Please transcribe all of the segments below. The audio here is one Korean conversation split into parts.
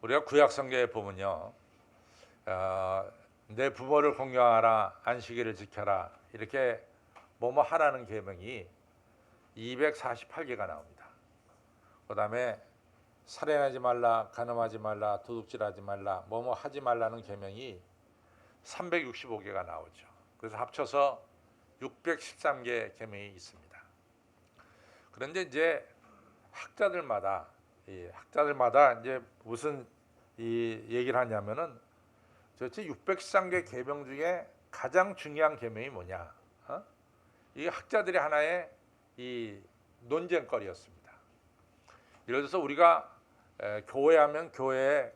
우리가 구약성경에 보면요, 내 부모를 공경하라, 안식일을 지켜라, 이렇게 뭐뭐 하라는 계명이 248개가 나옵니다. 그 다음에 살인하지 말라, 간음하지 말라, 도둑질하지 말라, 뭐뭐 하지 말라는 계명이 365개가 나오죠. 그래서 합쳐서 613개 계명이 있습니다. 그런데 이제 학자들마다 이제 무슨 이 얘기를 하냐면은 도대체 613개 계명 중에 가장 중요한 계명이 뭐냐? 이게 학자들의 하나의 이 논쟁거리였습니다. 예를 들어서 우리가 교회하면 교회에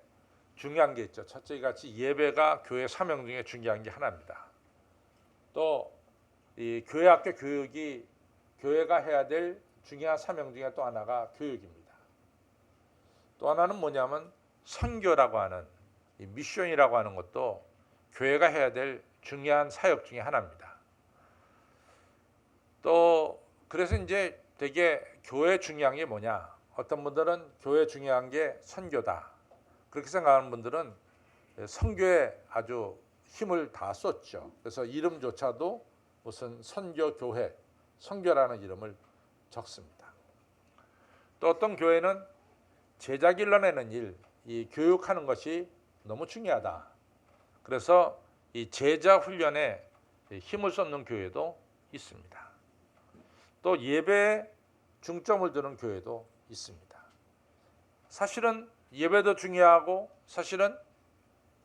중요한 게 있죠. 첫째 같이 예배가 교회 사명 중에 중요한 게 하나입니다. 또 이 교회학교 교육이 교회가 해야 될 중요한 사명 중에 또 하나가 교육입니다. 또 하나는 뭐냐면 선교라고 하는 이 미션이라고 하는 것도 교회가 해야 될 중요한 사역 중에 하나입니다. 또 그래서 이제 되게 교회 중요한 게 뭐냐? 어떤 분들은 교회 중요한 게 선교다. 그렇게 생각하는 분들은 선교에 아주 힘을 다 쏟죠. 그래서 이름조차도 무슨 선교교회, 선교라는 이름을 적습니다. 또 어떤 교회는 제자 길러내는 일, 이 교육하는 것이 너무 중요하다. 그래서 이 제자 훈련에 힘을 쏟는 교회도 있습니다. 또 예배에 중점을 두는 교회도 있습니다. 사실은 예배도 중요하고 사실은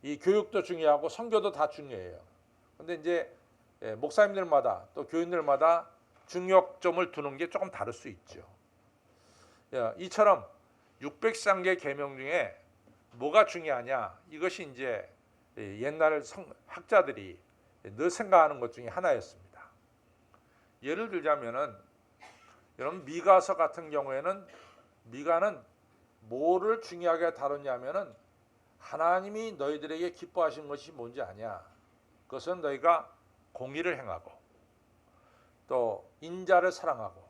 이 교육도 중요하고 선교도 다 중요해요. 그런데 이제 목사님들마다 또 교인들마다 중요점을 두는 게 조금 다를 수 있죠. 이처럼 603개 계명 중에 뭐가 중요하냐? 이것이 이제 옛날 학자들이 늘 생각하는 것 중에 하나였습니다. 예를 들자면은 여러분 미가서 같은 경우에는 미가는 뭐를 중요하게 다루냐면은 하나님이 너희들에게 기뻐하시는 것이 뭔지 아냐? 그것은 너희가 공의를 행하고 또 인자를 사랑하고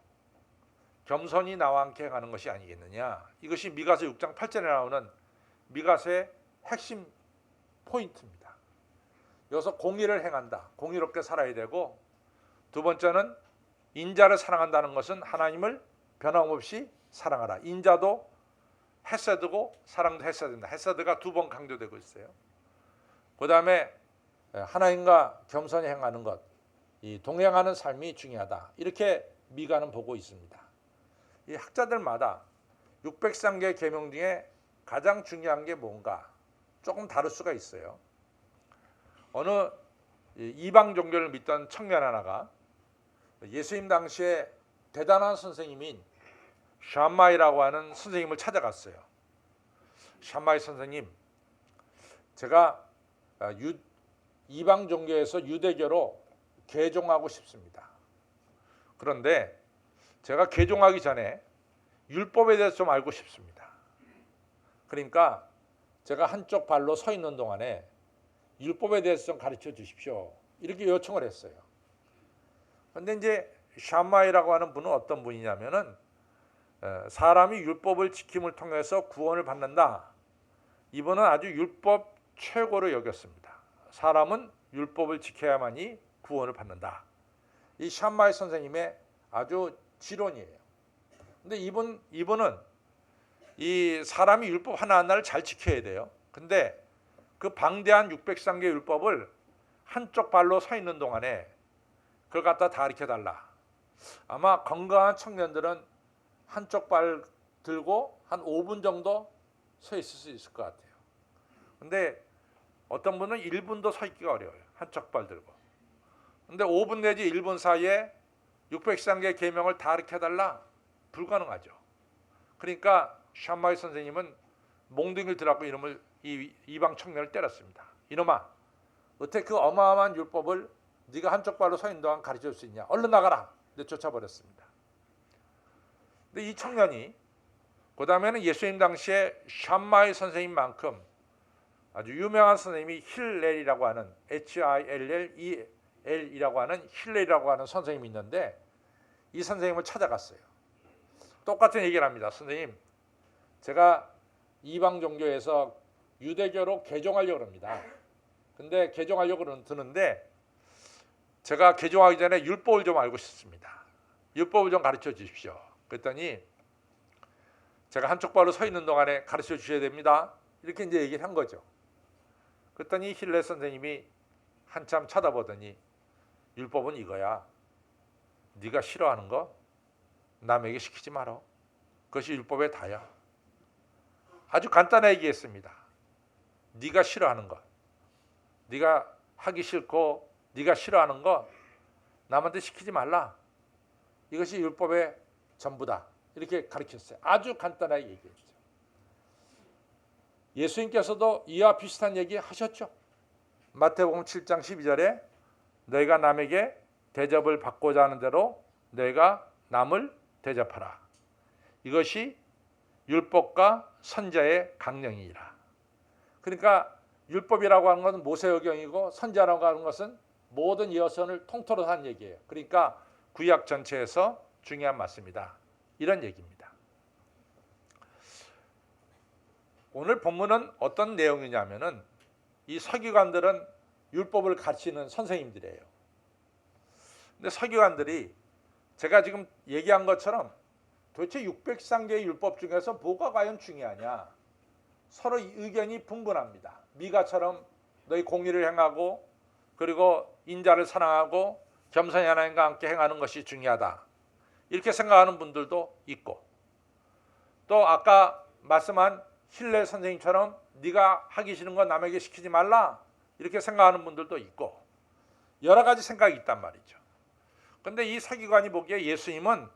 겸손히 나와 함께 행하는 것이 아니겠느냐? 이것이 미가서 6장 8절에 나오는 미가서의 핵심 포인트입니다. 여기서 공의를 행한다. 공의롭게 살아야 되고 두 번째는 인자를 사랑한다는 것은 하나님을 변함없이 사랑하라. 인자도 헤세드고 사랑도 헤세드입니다. 헤세드가 두 번 강조되고 있어요. 그 다음에 하나님과 겸손히 행하는 것, 이 동행하는 삶이 중요하다. 이렇게 미가는 보고 있습니다. 이 학자들마다 603개 계명 중에 가장 중요한 게 뭔가 조금 다를 수가 있어요. 어느 이방 종교를 믿던 청년 하나가 예수님 당시에 대단한 선생님인 샴마이라고 하는 선생님을 찾아갔어요. 샴마이 선생님, 제가 이방 종교에서 유대교로 개종하고 싶습니다. 그런데 제가 개종하기 전에 율법에 대해서 좀 알고 싶습니다. 그러니까 제가 한쪽 발로 서 있는 동안에 율법에 대해서 좀 가르쳐 주십시오. 이렇게 요청을 했어요. 그런데 이제 샴마이라고 하는 분은 어떤 분이냐면은 사람이 율법을 지킴을 통해서 구원을 받는다. 이분은 아주 율법 최고로 여겼습니다. 사람은 율법을 지켜야만이 구원을 받는다. 이 샴마이 선생님의 아주 지론이에요. 근데 이분은 이 사람이 율법 하나하나를 잘 지켜야 돼요. 근데 그 방대한 603개 율법을 한쪽 발로 서 있는 동안에 그걸 갖다 다 가르쳐달라. 아마 건강한 청년들은 한쪽 발 들고 한 5분 정도 서 있을 수 있을 것 같아요. 근데 어떤 분은 1분도 서 있기가 어려워요. 한쪽 발 들고. 근데 5분 내지 1분 사이에 603개 계명을 다 가르쳐달라? 불가능하죠. 그러니까 샴마이 선생님은 몽둥이를 들었고 이놈을 이방 청년을 때렸습니다. 이놈아, 어떻게 그 어마어마한 율법을 네가 한쪽 발로 서 있는 동안 가르쳐줄 수 있냐? 얼른 나가라! 내쫓아버렸습니다. 근데 이 청년이 그 다음에는 예수님 당시에 샴마이 선생님만큼 아주 유명한 선생님이 힐렐이라고 하는 HILLEL이라고 하는 힐렐이라고 하는 선생님이 있는데 이 선생님을 찾아갔어요. 똑같은 얘기를 합니다. 선생님, 제가 이방 종교에서 유대교로 개종하려고 합니다. 근데 개종하려고 드는데 제가 개종하기 전에 율법을 좀 알고 싶습니다. 율법을 좀 가르쳐 주십시오. 그랬더니 제가 한쪽 발로 서 있는 동안에 가르쳐 주셔야 됩니다. 이렇게 이제 얘기를 한 거죠. 그랬더니 힐레 선생님이 한참 쳐다보더니 율법은 이거야. 네가 싫어하는 거 남에게 시키지 마라. 그것이 율법의 다야. 아주 간단하게 얘기했습니다. 네가 싫어하는 것, 네가 하기 싫고 네가 싫어하는 거 남한테 시키지 말라. 이것이 율법의 전부다. 이렇게 가르쳤어요. 아주 간단하게 얘기했죠. 예수님께서도 이와 비슷한 얘기 하셨죠. 마태복음 7장 12절에 너희가 남에게 대접을 받고자 하는 대로 너희가 남을 대접하라. 이것이 율법과 선자의 강령이니라. 그러니까 율법이라고 하는 것은 모세오경이고 선자라고 하는 것은 모든 예언을 통틀어서 한 얘기예요. 그러니까 구약 전체에서 중요한 말씀이다. 이런 얘기입니다. 오늘 본문은 어떤 내용이냐면은 이 서기관들은 율법을 가르치는 선생님들이에요. 근데 서기관들이 제가 지금 얘기한 것처럼 도대체 603개의 율법 중에서 뭐가 과연 중요하냐? 서로 의견이 분분합니다. 미가처럼 너희 공의를 행하고 그리고 인자를 사랑하고 겸손히 하나님과 함께 행하는 것이 중요하다. 이렇게 생각하는 분들도 있고 또 아까 말씀한 힐레 선생님처럼 네가 하기 싫은 건 남에게 시키지 말라. 이렇게 생각하는 분들도 있고 여러 가지 생각이 있단 말이죠. 그런데 이 서기관이 보기에 예수님은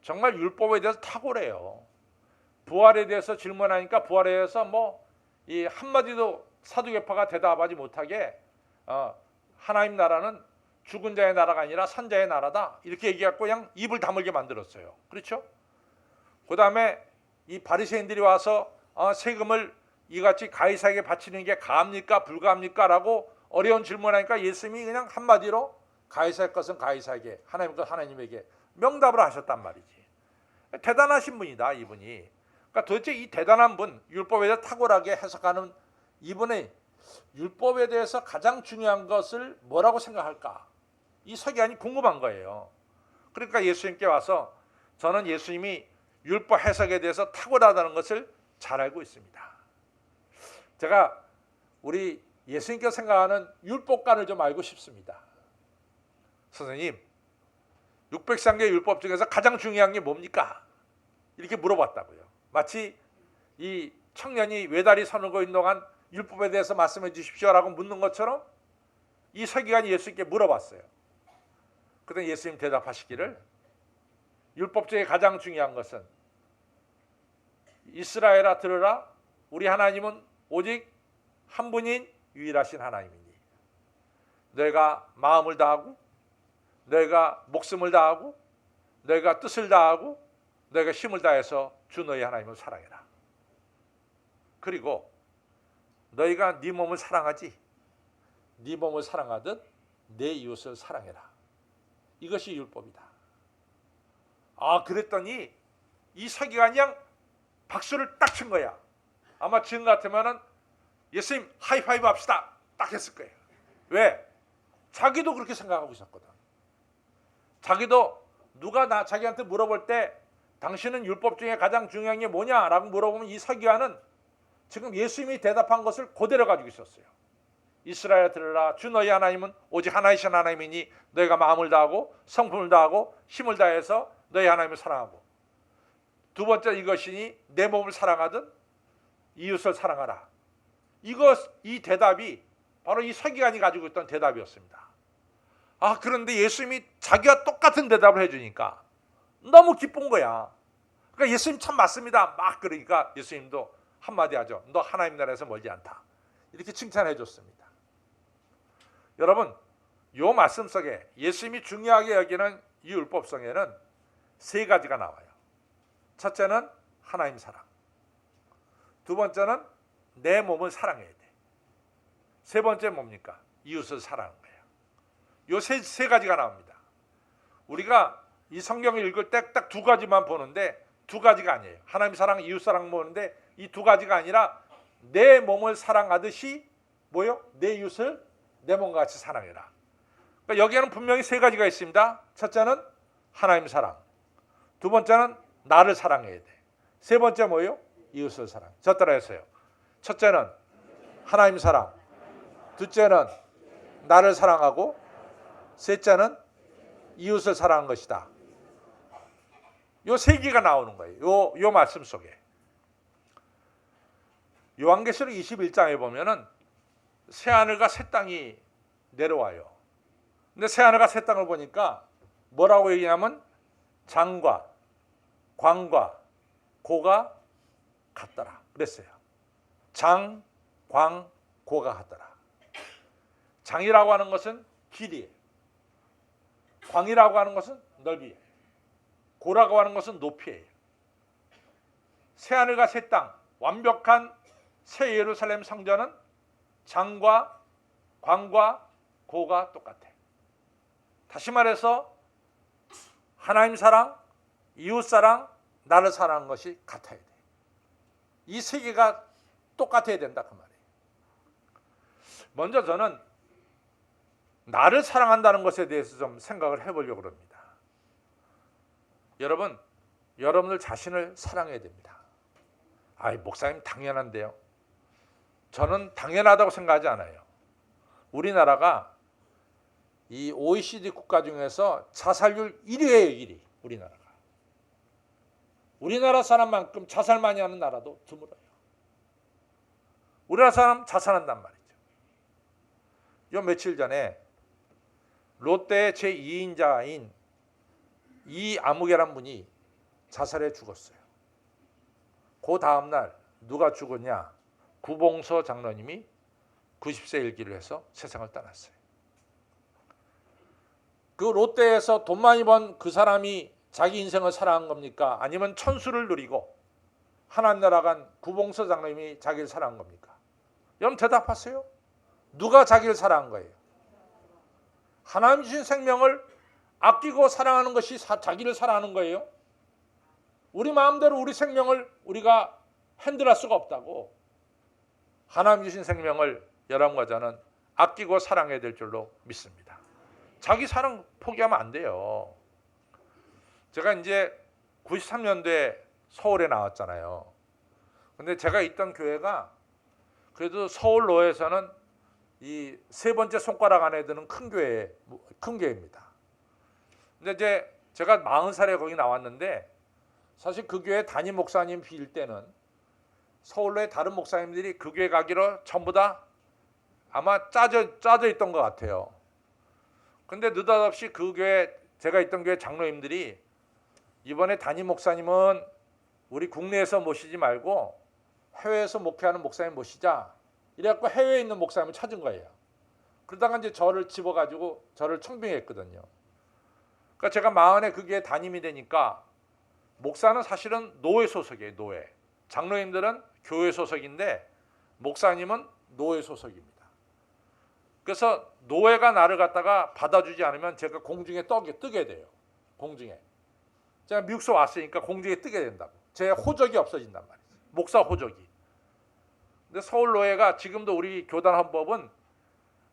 정말 율법에 대해서 탁월해요. 부활에 대해서 질문하니까 부활에 대해서 이 한마디도 사두개파가 대답하지 못하게 하나님 나라는 죽은 자의 나라가 아니라 선자의 나라다. 이렇게 얘기하고 그냥 입을 다물게 만들었어요. 그렇죠? 그 다음에 이 바리새인들이 와서 세금을 이같이 가이사에게 바치는 게 가합니까 불가합니까? 라고 어려운 질문하니까 예수님이 그냥 한마디로 가이사의 것은 가이사에게 하나님 것 하나님에게 명답을 하셨단 말이지. 대단하신 분이다 이분이. 그러니까 도대체 이 대단한 분, 율법에 대해서 탁월하게 해석하는 이분의 율법에 대해서 가장 중요한 것을 뭐라고 생각할까? 이 서기관이 궁금한 거예요. 그러니까 예수님께 와서 저는 예수님이 율법 해석에 대해서 탁월하다는 것을 잘 알고 있습니다. 제가 우리 예수님께서 생각하는 율법관을 좀 알고 싶습니다. 선생님, 603개 율법 중에서 가장 중요한 게 뭡니까? 이렇게 물어봤다고요. 마치 이 청년이 외다리 서는 거 있는 동안 율법에 대해서 말씀해 주십시오라고 묻는 것처럼 이 서기관이 예수님께 물어봤어요. 그랬더니 예수님 대답하시기를 율법 중에 가장 중요한 것은 이스라엘아 들으라 우리 하나님은 오직 한 분인 유일하신 하나님이니 너희가 마음을 다하고 너희가 목숨을 다하고 너희가 뜻을 다하고 너희가 힘을 다해서 주 너희 하나님을 사랑해라. 그리고 너희가 네 몸을 사랑하지 네 몸을 사랑하듯 내 이웃을 사랑해라. 이것이 율법이다. 그랬더니 이 서기관이 그냥 박수를 딱 친 거야. 아마 지금 같으면은 예수님 하이파이브 합시다 딱 했을 거예요. 왜? 자기도 그렇게 생각하고 있었거든. 자기도 누가 자기한테 물어볼 때 당신은 율법 중에 가장 중요한 게 뭐냐라고 물어보면 이 서기관은 지금 예수님이 대답한 것을 그대로 가지고 있었어요. 이스라엘 들으라 주 너희 하나님은 오직 하나이신 하나님이니 너희가 마음을 다하고 성품을 다하고 힘을 다해서 너희 하나님을 사랑하고 두 번째 이것이니 내 몸을 사랑하듯 이웃을 사랑하라. 이 대답이 바로 이 서기관이 가지고 있던 대답이었습니다. 그런데 예수님이 자기와 똑같은 대답을 해주니까 너무 기쁜 거야. 그러니까 예수님 참 맞습니다. 막 그러니까 예수님도 한마디 하죠. 너 하나님 나라에서 멀지 않다. 이렇게 칭찬해 줬습니다. 여러분, 이 말씀 속에 예수님이 중요하게 여기는 이 율법성에는 세 가지가 나와요. 첫째는 하나님 사랑. 두 번째는 내 몸을 사랑해야 돼. 세 번째 뭡니까? 이웃을 사랑하는 거예요. 이 세 가지가 나옵니다. 우리가 이 성경을 읽을 때 딱 두 가지만 보는데 두 가지가 아니에요. 하나님 사랑, 이웃 사랑 보는데 이 두 가지가 아니라 내 몸을 사랑하듯이 뭐요? 내 이웃을 내 몸과 같이 사랑해라. 그러니까 여기에는 분명히 세 가지가 있습니다. 첫째는 하나님 사랑, 두 번째는 나를 사랑해야 돼. 세 번째 뭐요? 이웃을 사랑. 저 따라했어요. 첫째는 하나님 사랑, 둘째는 나를 사랑하고, 셋째는 이웃을 사랑하는 것이다. 요 세 개가 나오는 거예요. 요 말씀 속에. 요한계시록 21장에 보면은 새하늘과 새 땅이 내려와요. 근데 새하늘과 새 땅을 보니까 뭐라고 얘기하냐면 장과 광과 고가 같더라 그랬어요. 장, 광, 고가 같더라. 장이라고 하는 것은 길이에요. 광이라고 하는 것은 넓이에요. 고라고 하는 것은 높이에요. 새하늘과 새 땅, 완벽한 새 예루살렘 성전은 장과 광과 고가 똑같아. 다시 말해서 하나님 사랑, 이웃 사랑, 나를 사랑하는 것이 같아야 돼. 이 세 개가 똑같아야 된다 그 말이에요. 먼저 저는 나를 사랑한다는 것에 대해서 좀 생각을 해보려고 합니다. 여러분, 여러분들 자신을 사랑해야 됩니다. 아이, 목사님 당연한데요. 저는 당연하다고 생각하지 않아요. 우리나라가 이 OECD 국가 중에서 자살률 1위예요. 1위. 우리나라가. 우리나라 사람만큼 자살 많이 하는 나라도 드물어요. 우리나라 사람 자살한단 말이죠. 요 며칠 전에 롯데의 제2인자인 이아무개란 분이 자살해 죽었어요. 그 다음날 누가 죽었냐? 구봉서 장로님이 90세 일기를 해서 세상을 떠났어요. 그 롯데에서 돈 많이 번 그 사람이 자기 인생을 살아간 겁니까? 아니면 천수를 누리고 하나님 나라 간 구봉서 장로님이 자기를 살아간 겁니까? 여러분 대답하세요. 누가 자기를 살아간 거예요? 하나님 주신 생명을 아끼고 사랑하는 것이 자기를 사랑하는 거예요. 우리 마음대로 우리 생명을 우리가 핸들할 수가 없다고. 하나님 주신 생명을 여러분과 저는 아끼고 사랑해야 될 줄로 믿습니다. 자기 사랑 포기하면 안 돼요. 제가 이제 93년도에 서울에 나왔잖아요. 근데 제가 있던 교회가 그래도 서울로에서는 이 세 번째 손가락 안에 드는 큰 교회입니다. 근데 이제 제가 40살에 거기 나왔는데 사실 그 교회 담임 목사님 빌 때는 서울로의 다른 목사님들이 그 교회 가기로 전부 다 아마 짜져 있던 것 같아요. 근데 느닷없이 그 교회, 제가 있던 교회 장로님들이 이번에 담임 목사님은 우리 국내에서 모시지 말고 해외에서 목회하는 목사님 모시자. 이래갖고 해외에 있는 목사님을 찾은 거예요. 그러다가 이제 저를 집어가지고 저를 청빙했거든요. 그러니까 제가 40에 그 교회 담임이 되니까 목사는 사실은 노회 소속이에요. 노회. 장로님들은 교회 소속인데 목사님은 노회 소속입니다. 그래서 노회가 나를 갖다가 받아주지 않으면 제가 공중에 뜨게 돼요. 공중에. 제가 미국서 왔으니까 공중에 뜨게 된다고. 제 호적이 없어진단 말이에요. 목사 호적이. 근데 서울노회가 지금도 우리 교단 헌법은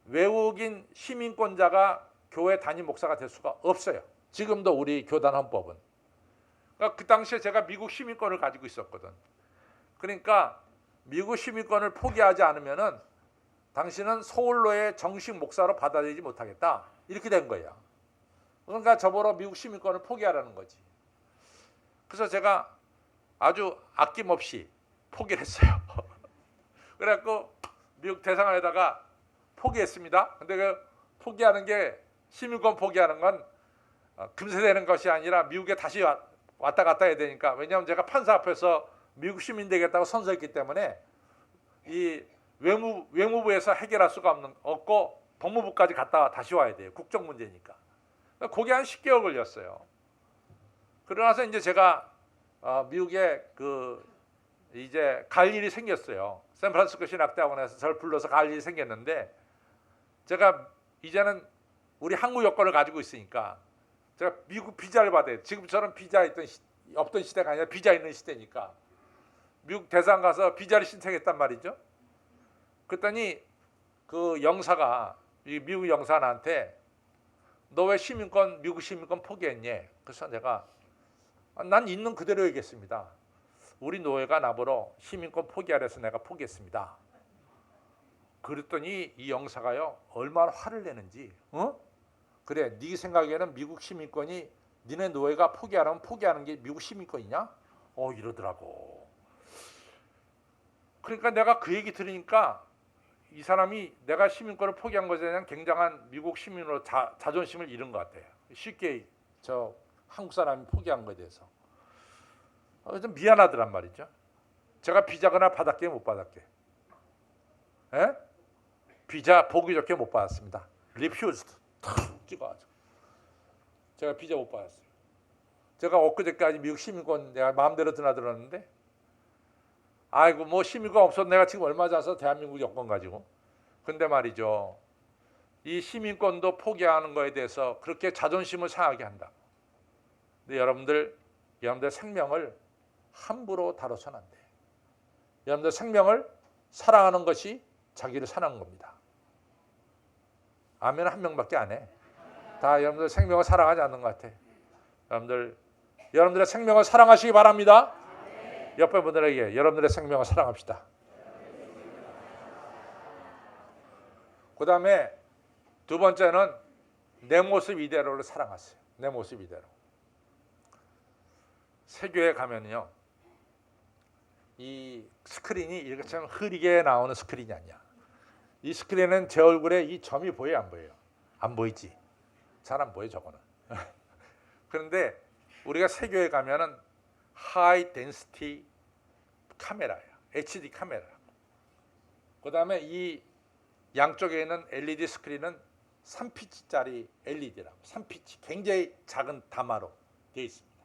외국인 시민권자가 교회 담임 목사가 될 수가 없어요. 지금도 우리 교단 헌법은. 그러니까 그 당시에 제가 미국 시민권을 가지고 있었거든. 그러니까 미국 시민권을 포기하지 않으면은 당신은 서울로의 정식 목사로 받아들이지 못하겠다. 이렇게 된 거야. 그러니까 저보러 미국 시민권을 포기하라는 거지. 그래서 제가 아주 아낌없이 포기를 했어요. 그래갖고 미국 대사관에다가 포기했습니다. 근데 그 포기하는 게 시민권 포기하는 건 금세 되는 것이 아니라 미국에 다시 왔다 갔다 해야 되니까. 왜냐하면 제가 판사 앞에서 미국 시민 되겠다고 선서했기 때문에 이 외무부에서 해결할 수가 없고 법무부까지 갔다 다시 와야 돼요. 국정 문제니까. 그게 한 10개월 걸렸어요. 그러나서 이제 제가 미국에 이제 갈 일이 생겼어요. 샌프란시스코 신학대학원에서 저를 불러서 갈 일이 생겼는데 제가 이제는 우리 한국 여권을 가지고 있으니까 제가 미국 비자를 받아야 돼요. 지금처럼 비자 없던 시대가 아니라 비자 있는 시대니까 미국 대사관 가서 비자를 신청했단 말이죠. 그랬더니 그 영사가 이 미국 영사 나한테 너 왜 시민권 미국 시민권 포기했니? 그래서 내가 난 있는 그대로 얘기했습니다. 우리 노예가 나보러 시민권 포기하래서 내가 포기했습니다. 그랬더니 이 영사가요 얼마나 화를 내는지 그래 네 생각에는 미국 시민권이 니네 노예가 포기하라면 포기하는 게 미국 시민권이냐? 이러더라고. 그러니까 내가 그 얘기 들으니까 이 사람이 내가 시민권을 포기한 것에 대한 굉장한 미국 시민으로 자존심을 잃은 것 같아요. 쉽게 저 한국 사람이 포기한 것에 대해서 좀 미안하더란 말이죠. 제가 비자거나 받았게 못 받았게? 에? 비자 보기 좋게 못 받았습니다. refused 탁 찍어가지고 제가 비자 못 받았어요. 제가 엊그제까지 미국 시민권 내가 마음대로 드나들었는데 아이고 뭐 시민권 없어도 내가 지금 얼마 자서 대한민국 여권 가지고 근데 말이죠. 이 시민권도 포기하는 거에 대해서 그렇게 자존심을 상하게 한다. 근데 여러분들 생명을 함부로 다뤄서는 안 돼. 여러분들 생명을 사랑하는 것이 자기를 사랑하는 겁니다. 아멘 한 명밖에 안 해. 다 여러분들 생명을 사랑하지 않는 것 같아. 여러분들의 생명을 사랑하시기 바랍니다. 옆에 분들에게 여러분들의 생명을 사랑합시다. 그 다음에 두 번째는 내 모습 이대로를 사랑하세요. 내 모습 이대로. 세교에 가면요, 이 스크린이 이렇게 참 흐리게 나오는 스크린이 아니야. 이 스크린은 제 얼굴에 이 점이 보여요, 안 보여요? 안 보이지? 잘 안 보여 저거는. 그런데 우리가 세교에 가면은 하이 덴시티 카메라예요. HD 카메라. 그 다음에 이 양쪽에 있는 LED 스크린은 3피치짜리 LED라고. 3피치. 굉장히 작은 다마로 되어 있습니다.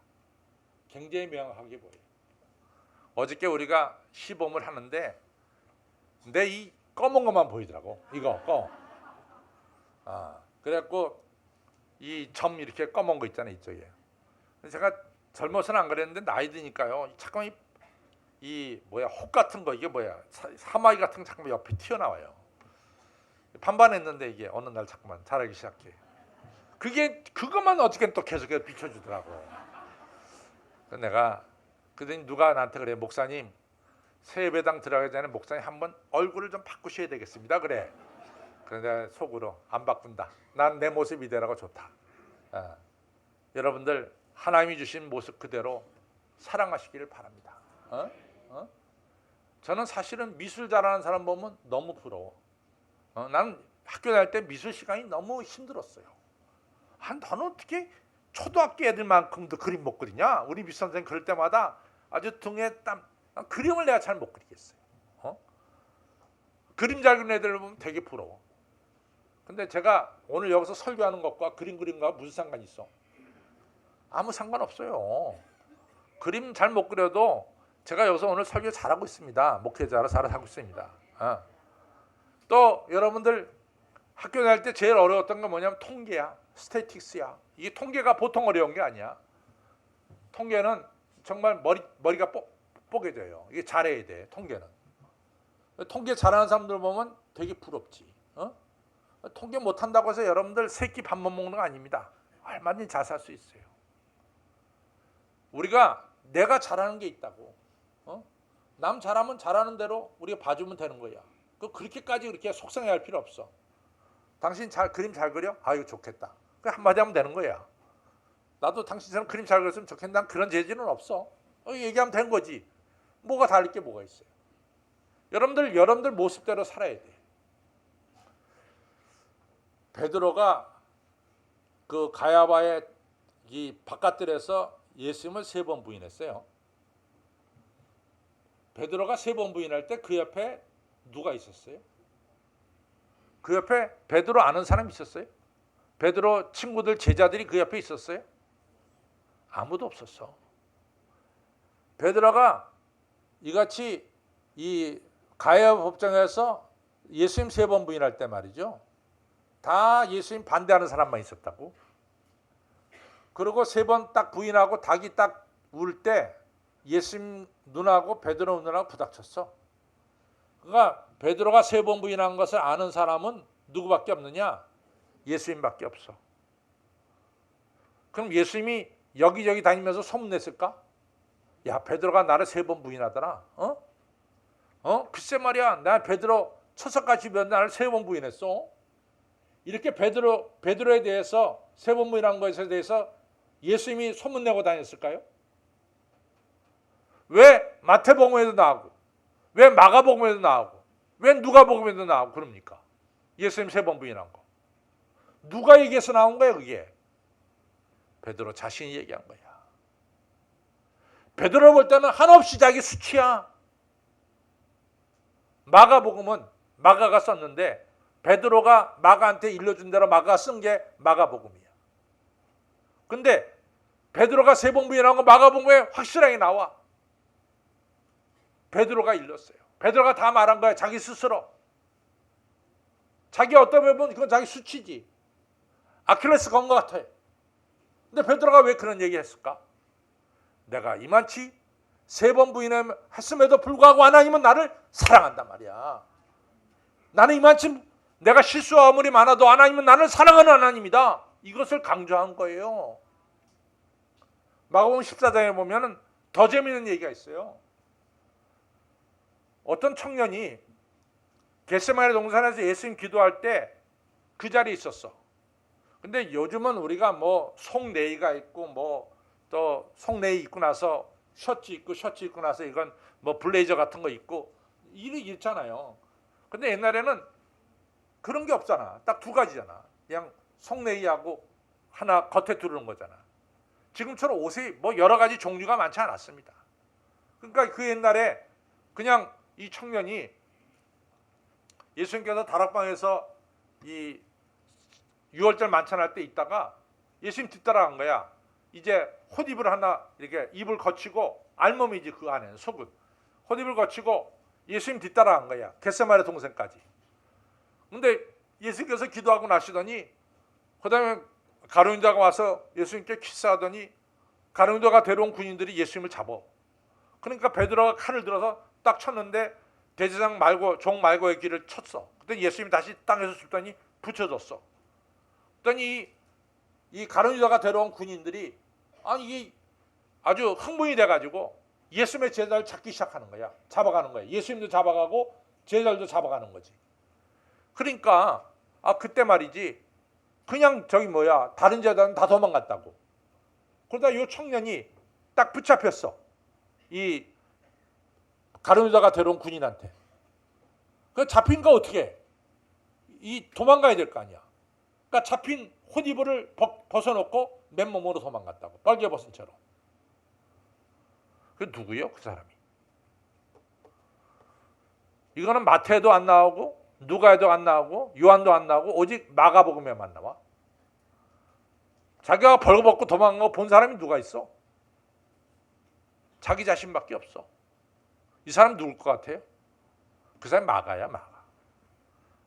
굉장히 명확하게 보여요. 어저께 우리가 시범을 하는데 근데 이 검은 것만 보이더라고. 이거 그래갖고 이 점 이렇게 검은 거 있잖아요, 이쪽에. 제가 젊어서는 안 그랬는데 나이 드니까요. 잠깐 이 뭐야 혹 같은 거 이게 뭐야 사마귀 같은 거 잠깐 옆에 튀어나와요. 반반했는데 이게 어느 날 잠깐만 자라기 시작해. 그것만 어저께 또 계속 비춰주더라고. 그래서 내가 그랬더니 누가 나한테 그래, 목사님 세배당 들어가기 전에 목사님 한번 얼굴을 좀 바꾸셔야 되겠습니다. 그래. 그래서 내가 속으로 안 바꾼다. 난 내 모습 이대로가 좋다. 여러분들 하나님이 주신 모습 그대로 사랑하시기를 바랍니다. 저는 사실은 미술 잘하는 사람 보면 너무 부러워. 나는 학교 다닐 때 미술 시간이 너무 힘들었어요. 너는 어떻게 초등학교 애들만큼도 그림 못 그리냐? 우리 미술 선생님 그럴 때마다 아주 등에 땀. 그림을 내가 잘 못 그리겠어요. 그림 잘 그리는 애들을 보면 되게 부러워. 근데 제가 오늘 여기서 설교하는 것과 그림 그림과 무슨 상관이 있어? 아무 상관없어요. 그림 잘 못 그려도 제가 여기서 오늘 설교 잘하고 있습니다. 목회자로 잘하고 있습니다. 또 여러분들 학교 다닐 때 제일 어려웠던 건 뭐냐면 통계야. 스태틱스야. 이게 통계가 보통 어려운 게 아니야. 통계는 정말 머리가 뽀개져요. 이게 잘해야 돼. 통계는. 통계 잘하는 사람들 보면 되게 부럽지. 통계 못한다고 해서 여러분들 세끼 밥 못 먹는 거 아닙니다. 얼마든지 잘 살 수 있어요. 우리가 내가 잘하는 게 있다고. 남 잘하면 잘하는 대로 우리가 봐주면 되는 거야. 그렇게까지 그렇게 속상해할 필요 없어. 당신 그림 잘 그려? 이거 좋겠다. 한마디 하면 되는 거야. 나도 당신처럼 그림 잘 그렸으면 좋겠다. 난 그런 재질은 없어. 얘기하면 된 거지. 뭐가 다를 게 뭐가 있어요. 여러분들 모습대로 살아야 돼. 베드로가 그 가야바의 이 바깥들에서 예수님을 3번 부인했어요. 베드로가 3번 부인할 때 그 옆에 누가 있었어요? 그 옆에 베드로 아는 사람 있었어요? 베드로 친구들 제자들이 그 옆에 있었어요? 아무도 없었어. 베드로가 이같이 이 가야바 법정에서 예수님 3번 부인할 때 말이죠. 다 예수님 반대하는 사람만 있었다고. 그리고 3번 딱 부인하고 닭이 딱 울 때 예수님 눈하고 베드로 눈하고 부닥쳤어. 그러니까 베드로가 3번 부인한 것을 아는 사람은 누구밖에 없느냐? 예수님밖에 없어. 그럼 예수님이 여기저기 다니면서 소문냈을까? 야, 베드로가 나를 3번 부인하더라. 글쎄 말이야, 나 베드로 처석같이 면 나를 3번 부인했어. 이렇게 베드로에 대해서 3번 부인한 것에 대해서 예수님이 소문내고 다녔을까요? 왜 마태복음에도 나오고, 왜 마가복음에도 나오고, 왜 누가복음에도 나오고 그럽니까? 예수님 3번 부인한 거. 누가 얘기해서 나온 거야, 그게? 베드로 자신이 얘기한 거야. 베드로 볼 때는 한없이 자기 수치야. 마가복음은 마가가 썼는데 베드로가 마가한테 일러준 대로 마가가 쓴 게 마가복음이야. 근데 베드로가 3번 부인한 거 마가복음에 확실하게 나와. 베드로가 일렀어요. 베드로가 다 말한 거야. 자기 스스로. 자기 어떤 면은 그건 자기 수치지. 아킬레스 건 것 같아. 근데 베드로가 왜 그런 얘기 했을까? 내가 이만치 3번 부인했음에도 불구하고 하나님은 나를 사랑한단 말이야. 나는 이만치 내가 실수가 아무리 많아도 하나님은 나를 사랑하는 하나님이다. 이것을 강조한 거예요. 마가복음 14장에 보면 더 재미있는 얘기가 있어요. 어떤 청년이 겟세마네 동산에서 예수님 기도할 때 그 자리에 있었어. 근데 요즘은 우리가 뭐 속내의가 있고 뭐 또 속내의 입고 나서 셔츠 입고 나서 이건 뭐 블레이저 같은 거 입고 일이 있잖아요. 근데 옛날에는 그런 게 없잖아. 딱 2가지잖아. 그냥 속내의하고 하나 겉에 두르는 거잖아. 지금처럼 옷이 뭐 여러 가지 종류가 많지 않았습니다. 그러니까 그 옛날에 그냥 이 청년이 예수님께서 다락방에서 이 6월절 만찬할 때 있다가 예수님 뒤따라간 거야. 이제 헛입을 하나 이렇게 입을 거치고 알몸이지 그 안에는 속은 헛입을 거치고 예수님 뒤따라간 거야. 겟세마네 동산까지. 근데 예수님께서 기도하고 나시더니 그다음에 가룟유다가 와서 예수님께 키스하더니 가룟유다가 데려온 군인들이 예수님을 잡아. 그러니까 베드로가 칼을 들어서 딱 쳤는데 대제사장 말고 종 말고의 길을 쳤어. 그랬더니 예수님이 다시 땅에서 줍더니 붙여줬어. 그랬더니 이 가룟유다가 데려온 군인들이 이게 아주 흥분이 돼가지고 예수님의 제자를 잡기 시작하는 거야. 잡아가는 거야. 예수님도 잡아가고 제자들도 잡아가는 거지. 그러니까 그때 말이지 그냥 다른 제자는 다 도망갔다고. 그러다 이 청년이 딱 붙잡혔어. 이 가룟유다가 데려온 군인한테. 그 잡힌 거 어떻게 해? 이 도망가야 될 거 아니야. 그러니까 잡힌 헛이불을 벗어놓고 맨몸으로 도망갔다고. 빨개벗은 채로. 그 누구요? 그 사람이. 이거는 마태도 안 나오고 누가에도 안 나오고 요한도 안 나오고 오직 마가복음에만 나와. 자기가 벌거벗고 도망간 거 본 사람이 누가 있어? 자기 자신밖에 없어. 이 사람 누굴 것 같아요? 그 사람이 마가야, 마가.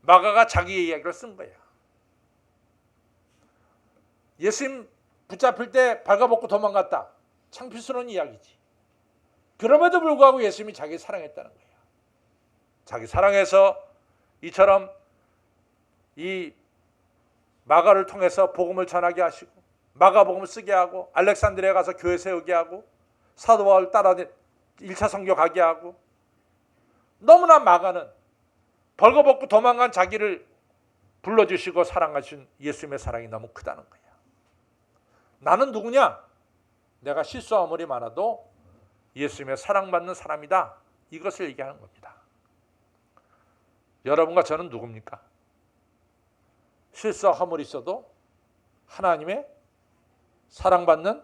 마가가 자기 이야기를 쓴 거야. 예수님 붙잡힐 때 발가벗고 도망갔다. 창피스러운 이야기지. 그럼에도 불구하고 예수님이 자기 사랑했다는 거야. 자기 사랑해서 이처럼 이 마가를 통해서 복음을 전하게 하시고 마가복음을 쓰게 하고 알렉산드리아에 가서 교회 세우게 하고 사도 바울 따라 1차 선교 가게 하고 너무나 마가는 벌거벗고 도망간 자기를 불러주시고 사랑하신 예수님의 사랑이 너무 크다는 거야. 나는 누구냐? 내가 실수 아무리 많아도 예수님의 사랑받는 사람이다. 이것을 얘기하는 겁니다. 여러분과 저는 누굽니까? 실수와 허물이 있어도 하나님의 사랑받는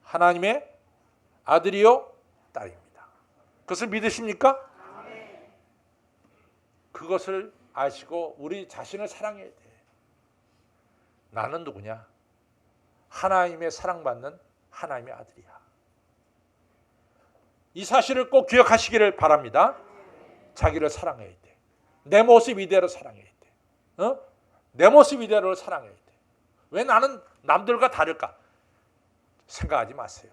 하나님의 아들이요 딸입니다. 그것을 믿으십니까? 그것을 아시고 우리 자신을 사랑해야 돼. 나는 누구냐? 하나님의 사랑받는 하나님의 아들이야. 이 사실을 꼭 기억하시기를 바랍니다. 자기를 사랑해야 돼. 내 모습 이대로 사랑해야 돼. 내 모습 이대로 사랑해야 돼. 왜 나는 남들과 다를까? 생각하지 마세요.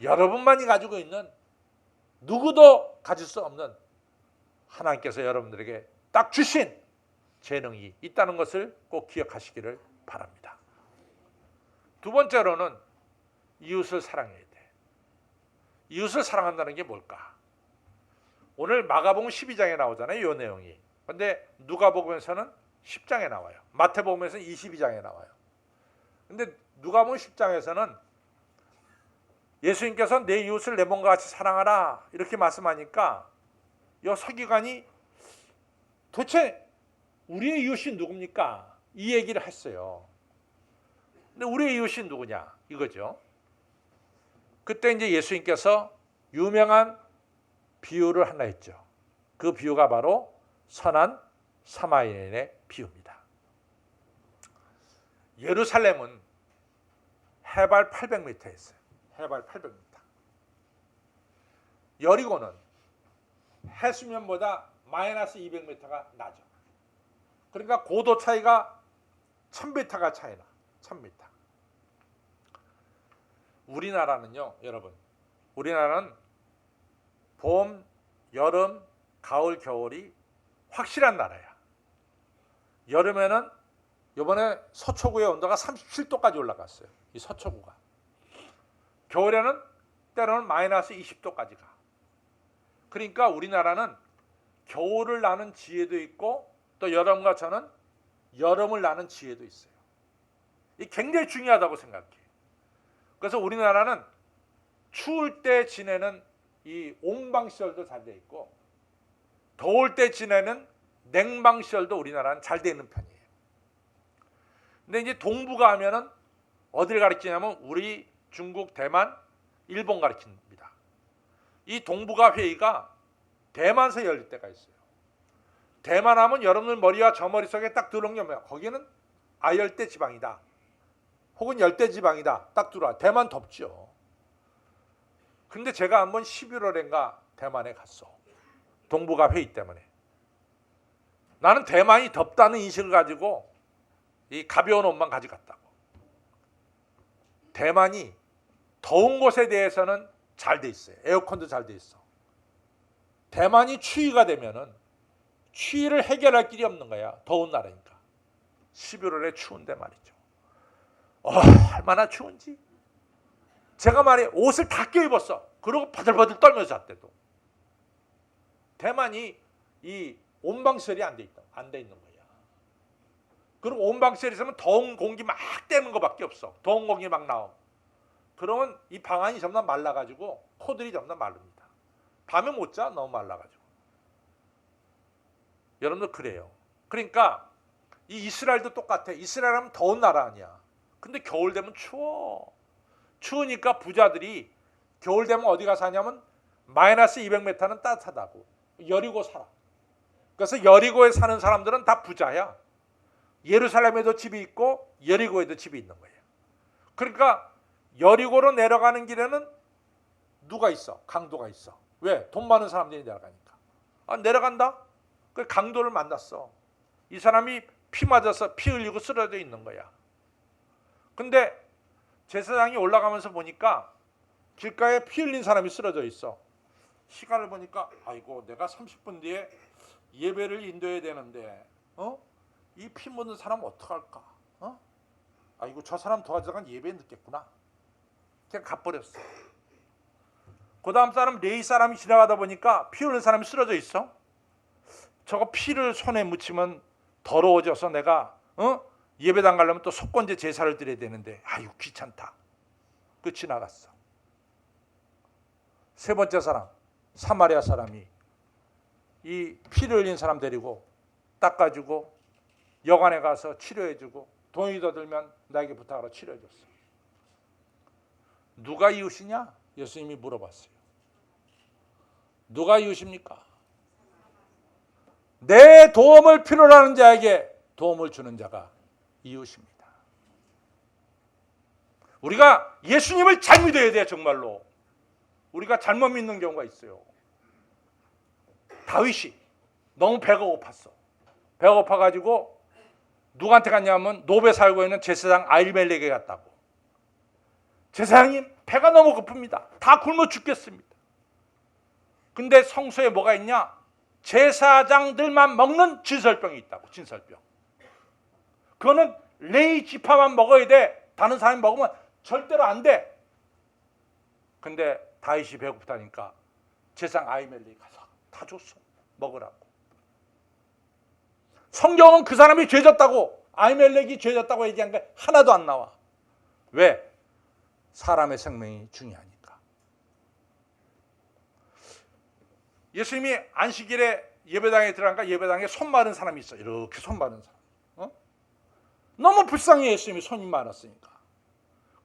여러분만이 가지고 있는, 누구도 가질 수 없는 하나님께서 여러분들에게 딱 주신 재능이 있다는 것을 꼭 기억하시기를 바랍니다. 두 번째로는 이웃을 사랑해야 돼. 이웃을 사랑한다는 게 뭘까? 오늘 마가복음 12장에 나오잖아요, 이 내용이. 근데 누가복음에서는 10장에 나와요. 마태복음에서는 22장에 나와요. 근데 누가복음 10장에서는 예수님께서 내 이웃을 내 몸과 같이 사랑하라 이렇게 말씀하니까 이 서기관이 도대체 우리의 이웃이 누굽니까? 이 얘기를 했어요. 근데 우리의 이웃이 누구냐? 이거죠. 그때 이제 예수님께서 유명한 비유를 하나 했죠. 그 비유가 바로 선한 사마리아인의 비유입니다. 예루살렘은 해발 800m에 있어요. 해발 800m. 여리고는 해수면보다 마이너스 200m가 나죠. 그러니까 고도 차이가 1000m가 차이나. 1000m. 우리나라는요, 여러분. 우리나라는 봄, 여름, 가을, 겨울이 확실한 나라야. 여름에는 이번에 서초구의 온도가 37도까지 올라갔어요. 이 서초구가. 겨울에는 때로는 마이너스 20도까지 가. 그러니까 우리나라는 겨울을 나는 지혜도 있고 또 여러분과 저는 여름을 나는 지혜도 있어요. 이 굉장히 중요하다고 생각해. 그래서 우리나라는 추울 때 지내는 이 온방시설도 잘 돼 있고 더울 때 지내는 냉방시설도 우리나라는 잘 돼 있는 편이에요. 근데 이제 동북아 하면은 어디를 가리키냐면 우리 중국, 대만, 일본 가리킵니다. 이 동북아 회의가 대만에서 열릴 때가 있어요. 대만 하면 여러분들 머리와 저 머릿속에 딱 들어온 게 뭐야? 거기는 아열대 지방이다. 혹은 열대 지방이다. 딱 들어와. 대만 덥죠. 근데 제가 한번 11월인가 대만에 갔어. 동북아 회의 때문에. 나는 대만이 덥다는 인식을 가지고 이 가벼운 옷만 가져갔다고. 대만이 더운 곳에 대해서는 잘 돼 있어요. 에어컨도 잘 돼 있어. 대만이 추위가 되면은 추위를 해결할 길이 없는 거야. 더운 나라니까. 11월에 추운데 말이죠. 얼마나 추운지. 제가 말해 옷을 다 껴입었어. 그러고 바들바들 떨면서 잤대도. 대만이 이 온방시설이 안 돼 있는 거야. 그리고 온방시설이 있으면 더운 공기 막 떼는 거밖에 없어. 더운 공기 막 나오고. 그러면 이 방안이 전부 다 말라가지고 코들이 전부 다 마릅니다. 밤에 못 자. 너무 말라가지고. 여러분들 그래요. 그러니까 이 이스라엘도 똑같아. 이스라엘 하면 더운 나라 아니야. 근데 겨울 되면 추워. 추우니까 부자들이 겨울 되면 어디 가서 사냐면 마이너스 200m는 따뜻하다고. 여리고 살아. 그래서 여리고에 사는 사람들은 다 부자야. 예루살렘에도 집이 있고 여리고에도 집이 있는 거예요. 그러니까 여리고로 내려가는 길에는 누가 있어? 강도가 있어. 왜? 돈 많은 사람들이 내려가니까. 내려간다? 그 강도를 만났어. 이 사람이 피 맞아서 피 흘리고 쓰러져 있는 거야. 근데 제사장이 올라가면서 보니까 길가에 피 흘린 사람이 쓰러져 있어. 시간을 보니까 아이고 내가 30분 뒤에 예배를 인도해야 되는데 이 피 묻는 사람 어떡할까? 아이고 저 사람 도와주다가 예배 늦겠구나. 그냥 가버렸어. 그 다음 사람 레위 사람이 지나가다 보니까 피 흘린 사람이 쓰러져 있어. 저거 피를 손에 묻히면 더러워져서 내가 예배당 가려면 또 속건제 제사를 드려야 되는데 아이고 귀찮다. 그 지나갔어. 세 번째 사람 사마리아 사람이 이 피를 흘린 사람 데리고 닦아주고 여관에 가서 치료해주고 돈이 더 들면 나에게 부탁하라 치료해줬어. 누가 이웃이냐? 예수님이 물어봤어요. 누가 이웃입니까? 내 도움을 필요로 하는 자에게 도움을 주는 자가 이웃입니다. 우리가 예수님을 잘 믿어야 돼요. 정말로. 우리가 잘못 믿는 경우가 있어요. 다윗이 너무 배가 고팠어. 배가 고파가지고 누구한테 갔냐면 노베 살고 있는 제사장 아히멜렉에 갔다고. 제사장님 배가 너무 고픕니다. 다 굶어 죽겠습니다. 근데 성소에 뭐가 있냐? 제사장들만 먹는 진설병이 있다고. 진설병. 그거는 레위 지파만 먹어야 돼. 다른 사람이 먹으면 절대로 안 돼. 근데 다윗이 배고프다니까 제사장 아히멜렉이 가서 다 줬어. 먹으라고. 성경은 그 사람이 죄졌다고, 아히멜렉이 죄졌다고 얘기한 게 하나도 안 나와. 왜? 사람의 생명이 중요하니까. 예수님이 안식일에 예배당에 들어가니까 예배당에 손 마른 사람이 있어. 이렇게 손 마른 사람. 너무 불쌍해. 예수님이 손이 많았으니까.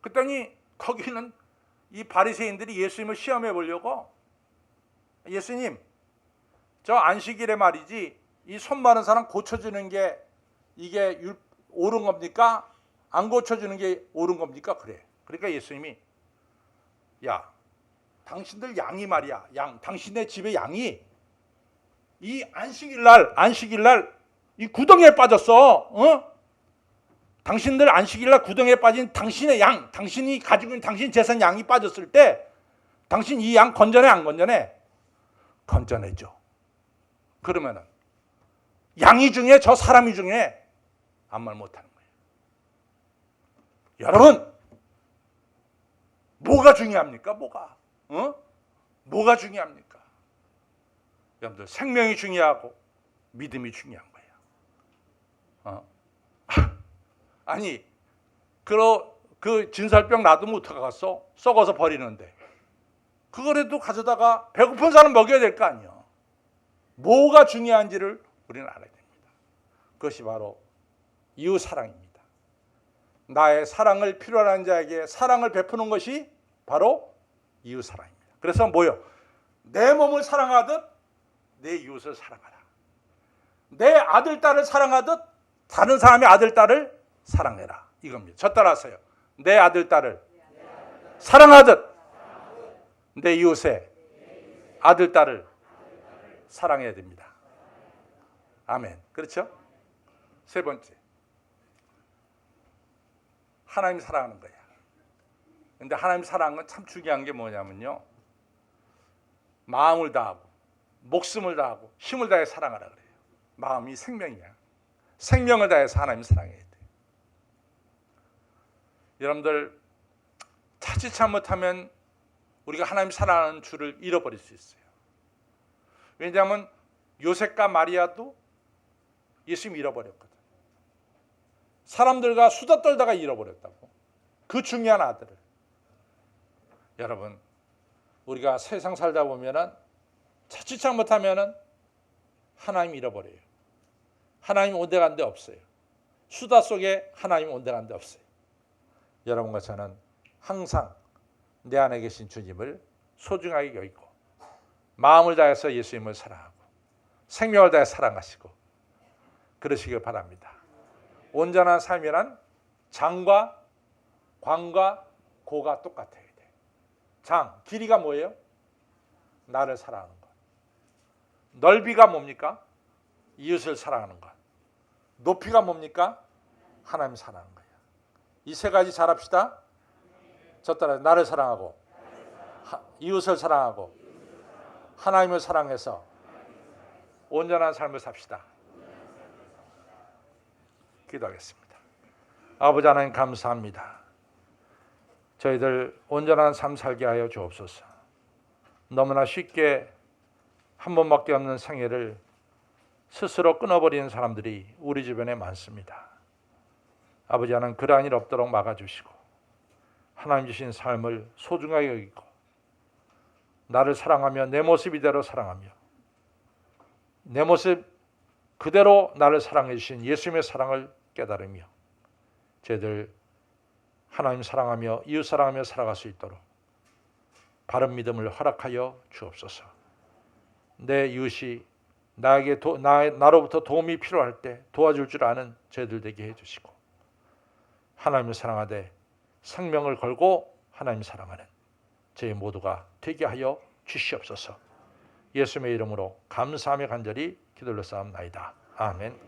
그랬더니 거기는 이 바리새인들이 예수님을 시험해 보려고, 예수님, 저 안식일에 말이지 이 손 마른 사람 고쳐주는 게 이게 옳은 겁니까? 안 고쳐주는 게 옳은 겁니까? 그래. 그러니까 예수님이, 야, 당신들 양이 말이야, 양, 당신네 집에 양이 이 안식일날 이 구덩이에 빠졌어. 당신들 안식일날 구덩이에 빠진 당신의 양, 당신이 가지고 있는 당신 재산 양이 빠졌을 때 당신 이 양 건전해 안 건전해? 건전해져. 그러면은 양이 중에 저 사람이 중에 아무 말 못하는 거예요. 여러분, 뭐가 중요합니까? 뭐가 중요합니까? 여러분들, 생명이 중요하고 믿음이 중요한 거예요. 아니, 그 진설병 놔두면 어떡하겠어? 썩어서 버리는데. 그거라도 가져다가 배고픈 사람 먹여야 될 거 아니야. 뭐가 중요한지를 우리는 알아야 됩니다. 그것이 바로 이웃 사랑입니다. 나의 사랑을 필요로 하는 자에게 사랑을 베푸는 것이 바로 이웃 사랑입니다. 그래서 뭐요? 내 몸을 사랑하듯 내 이웃을 사랑하라. 내 아들, 딸을 사랑하듯 다른 사람의 아들, 딸을 사랑해라. 이겁니다. 저 따라하세요. 내 아들, 딸을 사랑하듯 내 이웃의 아들, 딸을 사랑해야 됩니다. 아멘. 그렇죠? 세 번째, 하나님 사랑하는 거야. 근데 하나님 사랑하는 건 참 중요한 게 뭐냐면요, 마음을 다하고 목숨을 다하고 힘을 다해 사랑하라 그래요. 마음이 생명이야. 생명을 다해서 하나님 사랑해야 돼. 여러분들, 자칫 잘못하면 우리가 하나님 사랑하는 줄을 잃어버릴 수 있어요. 왜냐하면 요셉과 마리아도 예수님 잃어버렸거든. 사람들과 수다 떨다가 잃어버렸다고. 그 중요한 아들을. 여러분, 우리가 세상 살다 보면은 자칫 잘못하면은 하나님 잃어버려요. 하나님 온데간데 없어요. 수다 속에 하나님 온데간데 없어요. 여러분과 저는 항상 내 안에 계신 주님을 소중하게 여기고 마음을 다해서 예수님을 사랑하고 생명을 다해 사랑하시고 그러시길 바랍니다. 온전한 삶이란 장과 광과 고가 똑같아야 돼. 장, 길이가 뭐예요? 나를 사랑하는 것. 넓이가 뭡니까? 이웃을 사랑하는 것. 높이가 뭡니까? 하나님 사랑하는 거예요. 이 세 가지 잘합시다. 저 따라 나를 사랑하고 이웃을 사랑하고 하나님을 사랑해서 온전한 삶을 삽시다. 기도하겠습니다. 아버지 하나님, 감사합니다. 저희들 온전한 삶 살게 하여 주옵소서. 너무나 쉽게 한 번밖에 없는 생애를 스스로 끊어버리는 사람들이 우리 주변에 많습니다. 아버지 하나님, 그러한 일 없도록 막아주시고 하나님 주신 삶을 소중하게 여기고 나를 사랑하며 내 모습 이대로 사랑하며 내 모습 그대로 나를 사랑해 주신 예수님의 사랑을 깨달으며 저희들 하나님 사랑하며 이웃 사랑하며 살아갈 수 있도록 바른 믿음을 허락하여 주옵소서. 내 이웃이 나로부터 도움이 필요할 때 도와줄 줄 아는 저희들 되게 해주시고 하나님을 사랑하되 생명을 걸고 하나님 사랑하는 저희 모두가 되게 하여 주시옵소서. 예수님의 이름으로 감사하며 간절히 기도를 쌓옵나이다. 아멘.